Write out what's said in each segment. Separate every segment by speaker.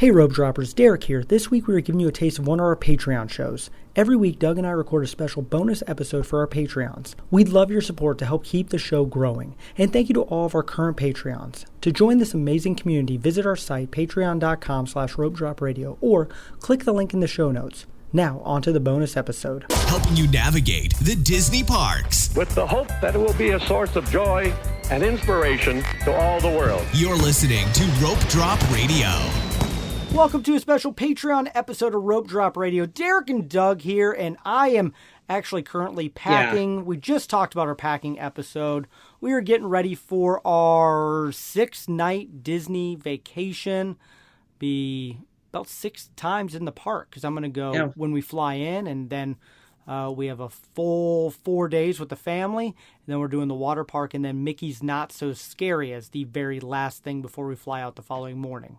Speaker 1: Hey Rope Droppers, Derek here. This week we are giving you a taste of one of our Patreon shows. Every week Doug and I record a special bonus episode for our Patreons. We'd love your support to help keep the show growing. And thank you to all of our current Patreons. To join this amazing community, visit our site patreon.com/ropedropradio or click the link in the show notes. Now, on to the bonus episode.
Speaker 2: Helping you navigate the Disney parks.
Speaker 3: With the hope that it will be a source of joy and inspiration to all the world.
Speaker 2: You're listening to Rope Drop Radio.
Speaker 1: Welcome to a special Patreon episode of Rope Drop Radio. Derek and Doug here, and I am actually currently packing. Yeah. We just talked about our packing episode. We are getting ready for our 6-night Disney vacation. Be about 6 times in the park, because I'm going to go when we fly in, and then we have a full 4 days with the family, and then we're doing the water park, and then Mickey's Not So Scary as the very last thing before we fly out the following morning.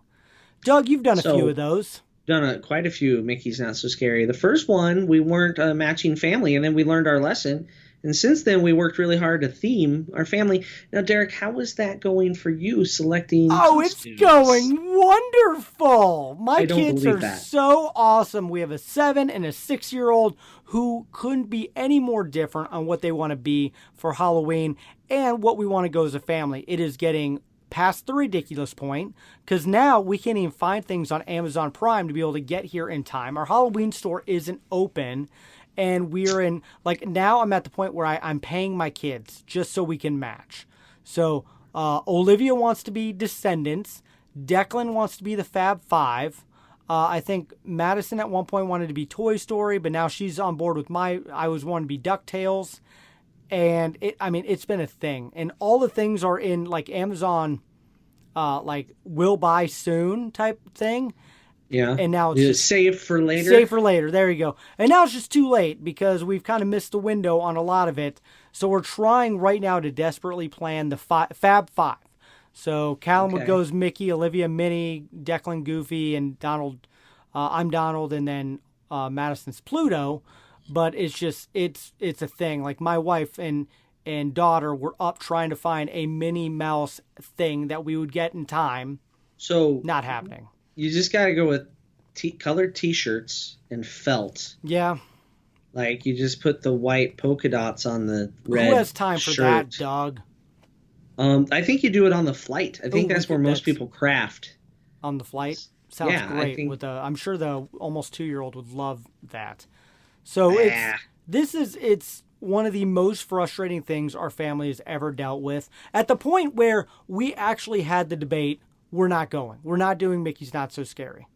Speaker 1: Doug, you've done a few of those.
Speaker 4: Done quite a few Mickey's Not So Scary. The first one, we weren't a matching family, and then we learned our lesson. And since then, we worked really hard to theme our family. Now, Derek, how is that going for you selecting costumes?
Speaker 1: It's going wonderful. My kids are so awesome. We have a 7 and a 6-year-old who couldn't be any more different on what they want to be for Halloween and what we want to go as a family. It is getting past the ridiculous point, because now we can't even find things on Amazon Prime to be able to get here in time. Our Halloween store isn't open, and we're in, now I'm at the point where I'm paying my kids just so we can match. So Olivia wants to be Descendants. Declan wants to be the Fab Five. I think Madison at one point wanted to be Toy Story, but now she's on board with I was wanting to be DuckTales. And it's been a thing, and all the things are in Amazon, will buy soon type thing.
Speaker 4: Yeah.
Speaker 1: And now it's just
Speaker 4: save for later.
Speaker 1: Save for later. There you go. And now it's just too late because we've kind of missed the window on a lot of it. So we're trying right now to desperately plan the Fab Five. So Callum would go as Mickey, Olivia, Minnie, Declan, Goofy, and Donald. I'm Donald, and then Madison's Pluto. But it's just, it's a thing. Like my wife and daughter were up trying to find a Minnie Mouse thing that we would get in time.
Speaker 4: So
Speaker 1: not happening.
Speaker 4: You just got to go with colored T-shirts and felt.
Speaker 1: Yeah.
Speaker 4: You just put the white polka dots on the red
Speaker 1: Who has time for
Speaker 4: shirt.
Speaker 1: that, Doug?
Speaker 4: I think you do it on the flight. I think that's where most people craft.
Speaker 1: On the flight? Sounds great.
Speaker 4: I think...
Speaker 1: I'm sure the almost 2-year-old would love that. So it's one of the most frustrating things our family has ever dealt with, at the point where we actually had the debate, we're not going. We're not doing Mickey's Not So Scary.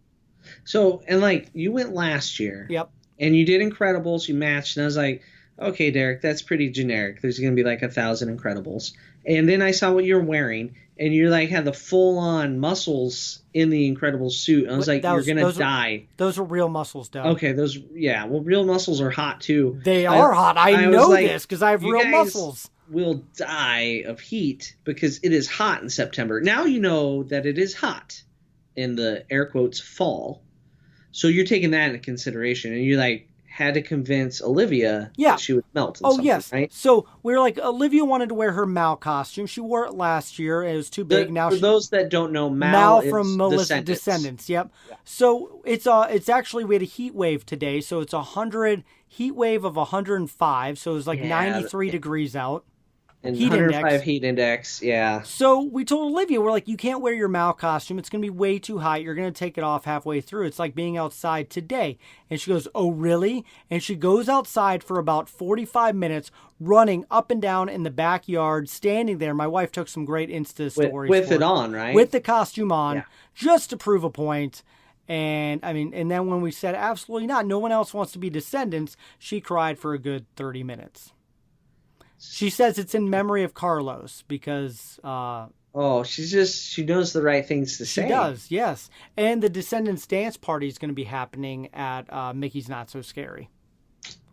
Speaker 4: So, and you went last year.
Speaker 1: Yep.
Speaker 4: And you did Incredibles, you matched, and I was like, okay, Derek, that's pretty generic. There's going to be 1,000 Incredibles. And then I saw what you're wearing, and you had the full-on muscles in the Incredible suit. And I was you're going to die.
Speaker 1: Those are real muscles, Doug.
Speaker 4: Okay, well, real muscles are hot, too.
Speaker 1: They are hot. I know this because I have real muscles.
Speaker 4: Will die of heat because it is hot in September. Now you know that it is hot in the air quotes fall. So you're taking that into consideration, and you had to convince Olivia that she would melt.
Speaker 1: Yes.
Speaker 4: Right?
Speaker 1: So we were Olivia wanted to wear her Mal costume. She wore it last year. It was too big.
Speaker 4: For those that don't know, Mal
Speaker 1: from Melissa Descendants. Yep. Yeah. So it's actually, we had a heat wave today. So it's 100 heat wave of 105. So it was 93 degrees out.
Speaker 4: And 105 heat index, yeah.
Speaker 1: So we told Olivia, we're you can't wear your Mal costume. It's going to be way too hot. You're going to take it off halfway through. It's like being outside today. And she goes, oh, really? And she goes outside for about 45 minutes, running up and down in the backyard, standing there. My wife took some great Insta stories.
Speaker 4: With it on, right?
Speaker 1: With the costume on, just to prove a point. And, and then when we said, absolutely not, no one else wants to be Descendants, she cried for a good 30 minutes. She says it's in memory of Carlos because...
Speaker 4: she knows the right things to say.
Speaker 1: She does, yes. And the Descendants dance party is going to be happening at Mickey's Not So Scary,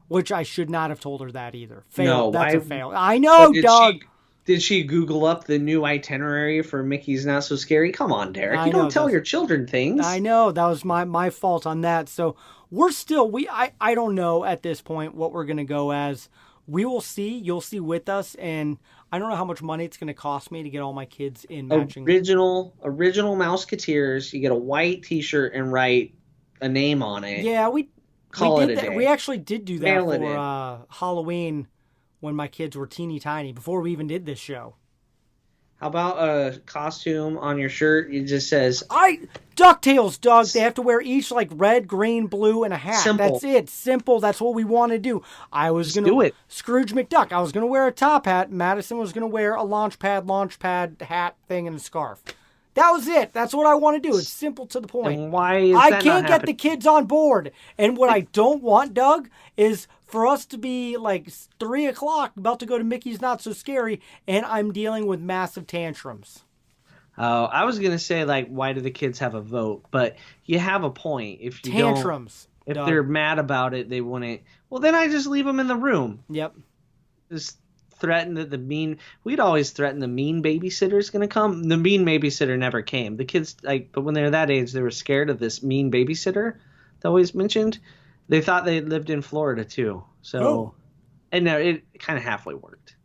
Speaker 1: which I should not have told her that either. Fail. That's a fail. I know, Doug.
Speaker 4: Did she Google up the new itinerary for Mickey's Not So Scary? Come on, Derek. You don't tell your children things.
Speaker 1: I know. That was my fault on that. So we're still... I don't know at this point what we're going to go as. we will see. You'll see with us, and I don't know how much money it's going to cost me to get all my kids in matching.
Speaker 4: Original Mouseketeers. You get a white T-shirt and write a name on it.
Speaker 1: Yeah, we
Speaker 4: did
Speaker 1: that.
Speaker 4: Day.
Speaker 1: We actually did do that
Speaker 4: Mail it
Speaker 1: for Halloween when my kids were teeny tiny, before we even did this show.
Speaker 4: How about a costume on your shirt? It just says
Speaker 1: DuckTales, Doug. They have to wear each like red, green, blue, and a hat.
Speaker 4: Simple.
Speaker 1: That's it. Simple. That's what we want to do. I was going to
Speaker 4: do it.
Speaker 1: Scrooge McDuck. I was going to wear a top hat. Madison was going to wear a launch pad hat thing and a scarf. That was it. That's what I want to do. It's simple to the point.
Speaker 4: And why is
Speaker 1: I
Speaker 4: that
Speaker 1: can't
Speaker 4: not
Speaker 1: get the
Speaker 4: happening?
Speaker 1: kids on board. And what I don't want, Doug, is for us to be like 3 o'clock about to go to Mickey's Not So Scary, and I'm dealing with massive tantrums.
Speaker 4: Oh, I was gonna say like, why do the kids have a vote? But you have a point. If you
Speaker 1: Tantrums.
Speaker 4: if
Speaker 1: Doug.
Speaker 4: they're mad about it, they wouldn't. Well, then I just leave them in the room.
Speaker 1: Yep.
Speaker 4: Just threaten that we'd always threaten the mean babysitter's gonna come. The mean babysitter never came. The kids but when they're that age, they were scared of this mean babysitter that always mentioned. They thought they lived in Florida too. So, and no, it kind of halfway worked.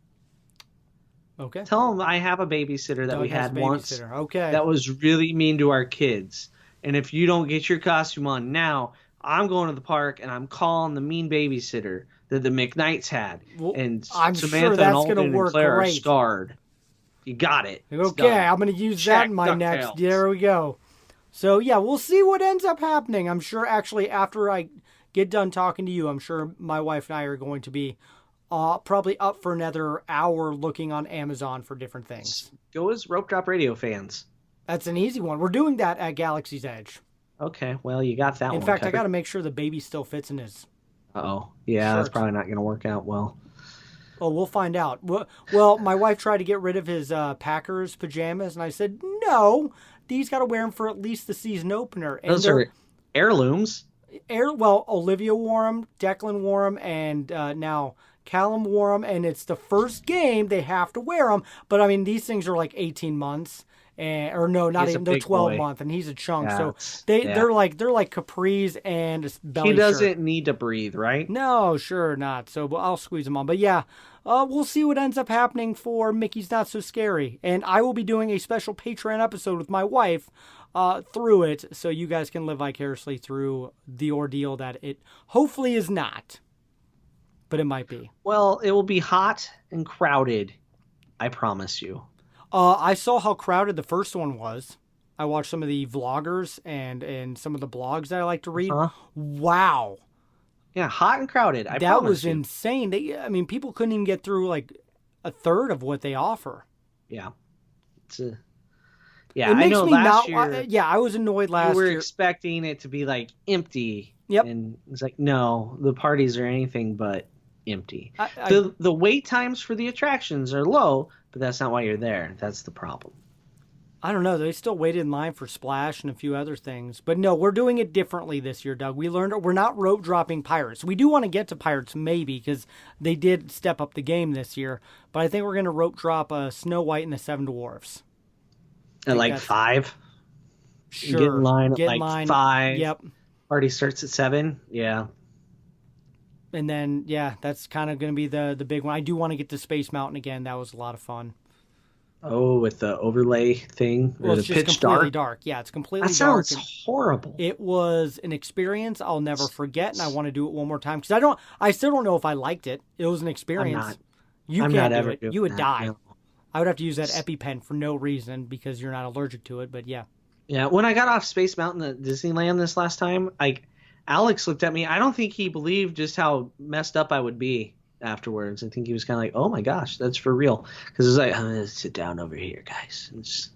Speaker 1: Okay.
Speaker 4: Tell them I have a babysitter that
Speaker 1: Doug
Speaker 4: we
Speaker 1: has
Speaker 4: had
Speaker 1: a
Speaker 4: once.
Speaker 1: babysitter. Okay.
Speaker 4: That was really mean to our kids. And if you don't get your costume on now, I'm going to the park and I'm calling the mean babysitter that the McKnights had.
Speaker 1: Well,
Speaker 4: And
Speaker 1: I'm
Speaker 4: Samantha
Speaker 1: sure
Speaker 4: and
Speaker 1: that's
Speaker 4: Alden
Speaker 1: gonna
Speaker 4: and
Speaker 1: work
Speaker 4: Claire are
Speaker 1: great.
Speaker 4: scarred. You got it. It's
Speaker 1: Okay,
Speaker 4: done.
Speaker 1: I'm going to use
Speaker 4: Check
Speaker 1: that in my next.
Speaker 4: DuckTales.
Speaker 1: There we go. So, yeah, we'll see what ends up happening. I'm sure actually after I get done talking to you, I'm sure my wife and I are going to be probably up for another hour looking on Amazon for different things.
Speaker 4: Go as Rope Drop Radio fans.
Speaker 1: That's an easy one. We're doing that at Galaxy's Edge.
Speaker 4: Okay, well, you got that one.
Speaker 1: In fact, I
Speaker 4: covered.
Speaker 1: got to make sure the baby still fits in his...
Speaker 4: Uh-oh. Yeah, that's
Speaker 1: shirt.
Speaker 4: probably not going to work out well.
Speaker 1: Oh, we'll find out. Well, my wife tried to get rid of his Packers pajamas, and I said, no, these got to wear them for at least the season opener. And
Speaker 4: Those are heirlooms.
Speaker 1: Olivia wore them, Declan wore them, and now Callum wore them, and it's the first game they have to wear them. But, I mean, these things are like 18 months. Or no, not
Speaker 4: He's a
Speaker 1: even. They're
Speaker 4: big
Speaker 1: 12
Speaker 4: boy.
Speaker 1: months, and he's a chunk.
Speaker 4: Yeah,
Speaker 1: So
Speaker 4: it's-
Speaker 1: they're like capris and a belly
Speaker 4: He doesn't
Speaker 1: shirt.
Speaker 4: need to breathe, right?
Speaker 1: No, sure not. So I'll squeeze them on. But yeah, we'll see what ends up happening for Mickey's Not So Scary. And I will be doing a special Patreon episode with my wife through it, so you guys can live vicariously through the ordeal that it hopefully is not. But it might be.
Speaker 4: Well, it will be hot and crowded. I promise you.
Speaker 1: I saw how crowded the first one was. I watched some of the vloggers and some of the blogs that I like to read.
Speaker 4: Huh?
Speaker 1: Wow.
Speaker 4: Yeah, hot and crowded. I
Speaker 1: That
Speaker 4: promise
Speaker 1: was
Speaker 4: you.
Speaker 1: insane. People couldn't even get through like a third of what they offer.
Speaker 4: Yeah. It's
Speaker 1: It
Speaker 4: I
Speaker 1: makes
Speaker 4: know
Speaker 1: me
Speaker 4: last
Speaker 1: not.
Speaker 4: year
Speaker 1: I was annoyed
Speaker 4: you
Speaker 1: last
Speaker 4: were
Speaker 1: year.
Speaker 4: expecting it to be like empty.
Speaker 1: Yep.
Speaker 4: And it's like, no, the parties are anything but empty.
Speaker 1: I-
Speaker 4: The wait times for the attractions are low, but that's not why you're there. That's the problem.
Speaker 1: I don't know. They still waited in line for Splash and a few other things. But no, we're doing it differently this year, Doug. We learned we're not rope dropping Pirates. We do want to get to Pirates maybe because they did step up the game this year. But I think we're going to rope drop Snow White and the Seven Dwarfs.
Speaker 4: At like
Speaker 1: that's-
Speaker 4: 5?
Speaker 1: Sure.
Speaker 4: Get in line at
Speaker 1: Get in
Speaker 4: like
Speaker 1: line.
Speaker 4: 5.
Speaker 1: Yep.
Speaker 4: Party starts at 7. Yeah.
Speaker 1: And then, yeah, that's kind of going to be the big one. I do want to get to Space Mountain again. That was a lot of fun.
Speaker 4: Oh, with the overlay thing?
Speaker 1: Well,
Speaker 4: Or the
Speaker 1: it's just
Speaker 4: pitch
Speaker 1: completely
Speaker 4: dark?
Speaker 1: dark. Yeah, it's completely
Speaker 4: That
Speaker 1: dark.
Speaker 4: sounds
Speaker 1: and
Speaker 4: horrible.
Speaker 1: It was an experience I'll never forget, and I want to do it one more time because I still don't know if I liked it. It was an experience.
Speaker 4: not-
Speaker 1: You
Speaker 4: I'm
Speaker 1: can't
Speaker 4: not
Speaker 1: do
Speaker 4: ever
Speaker 1: it.
Speaker 4: doing
Speaker 1: You would
Speaker 4: that,
Speaker 1: die.
Speaker 4: no.
Speaker 1: I would have to use that EpiPen for no reason because you're not allergic to it. But yeah,
Speaker 4: Yeah, when I got off Space Mountain at Disneyland this last time, Alex looked at me. I don't think he believed just how messed up I would be afterwards. I think he was kind of like, "Oh my gosh, that's for real." Because it was like, "I'm gonna sit down over here, guys." And just,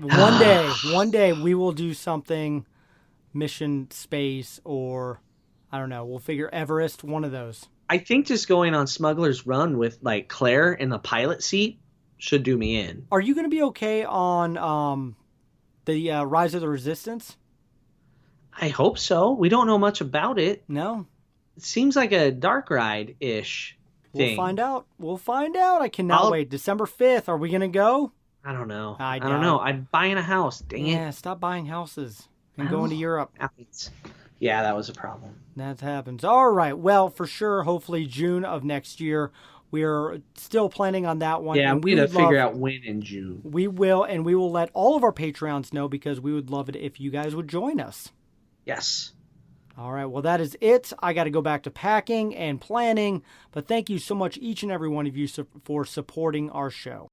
Speaker 1: one day we will do something, Mission Space or I don't know. We'll figure Everest. One of those.
Speaker 4: I think just going on Smuggler's Run with like Claire in the pilot seat should do me in.
Speaker 1: Are you going to be okay on the Rise of the Resistance?
Speaker 4: I hope so. We don't know much about it.
Speaker 1: No.
Speaker 4: It seems like a dark ride ish thing.
Speaker 1: We'll find out. I cannot wait. December 5th. Are we going to go?
Speaker 4: I don't know.
Speaker 1: I
Speaker 4: don't know.
Speaker 1: doubt it.
Speaker 4: I'm buying a house. Dang it.
Speaker 1: Yeah, stop buying houses and going to Europe.
Speaker 4: Happens. Yeah, that was a problem.
Speaker 1: That happens. All right. Well, for sure, hopefully June of next year. We're still planning on that one.
Speaker 4: Yeah,
Speaker 1: and
Speaker 4: we got to figure out when in June.
Speaker 1: We will, and we will let all of our Patreons know because we would love it if you guys would join us.
Speaker 4: Yes.
Speaker 1: All right. Well, that is it. I got to go back to packing and planning, but thank you so much, each and every one of you, for supporting our show.